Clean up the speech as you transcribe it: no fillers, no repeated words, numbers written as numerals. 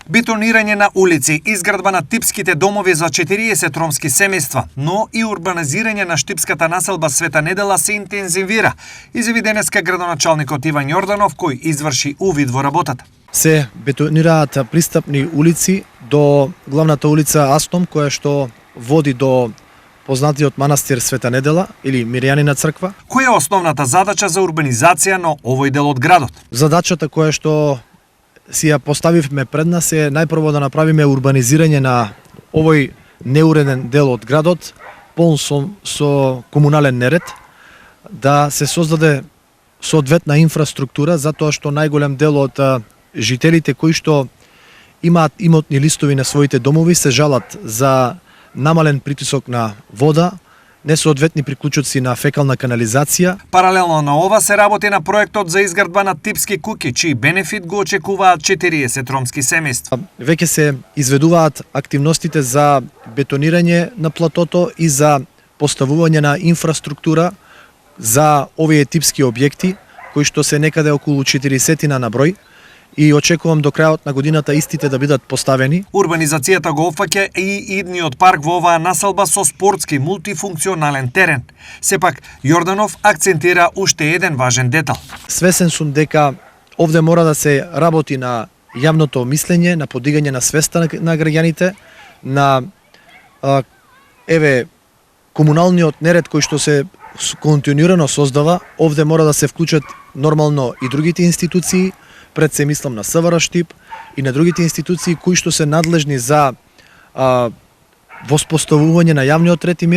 Бетонирање на улици, изградба на типските домови за 40 ромски семејства, но и урбанизирање на штипската населба Света Недела се интензивира, изјави денеска градоначалникот Иван Јорданов, кој изврши увид во работата. Се бетонираат пристапни улици до главната улица Астом, која што води до познатиот манастир Света Недела или Миријанина црква. Која е основната задача за урбанизација на овој дел од градот? Задачата која што си ја поставивме пред нас е најпрво да направиме урбанизирање на овој неуреден дел од градот, полн со комунален неред, да се создаде соодветна инфраструктура, затоа што најголем дел од жителите кои што имаат имотни листови на своите домови се жалат за намален притисок на вода, несоодветни приклучоци на фекална канализација. Паралелно на ова се работи на проектот за изградба на типски куќи, чиј бенефит го очекуваат 40 ромски семејства. Веќе се изведуваат активностите за бетонирање на платото и за поставување на инфраструктура за овие типски објекти, кои што се некаде околу 40 на број, и очекувам до крајот на годината истите да бидат поставени. Урбанизацијата го опфаќа и идниот парк во оваа населба со спортски мултифункционален терен. Сепак, Јорданов акцентира уште еден важен детал. Свесен сум дека овде мора да се работи на јавното мислење, на подигање на свеста на граѓаните, на комуналниот неред кој што се континуирано создава. Овде мора да се вклучат нормално и другите институции, пред се мислам на СВР Штип и на другите институции кои што се надлежни за воспоставување на јавниот ред и мир.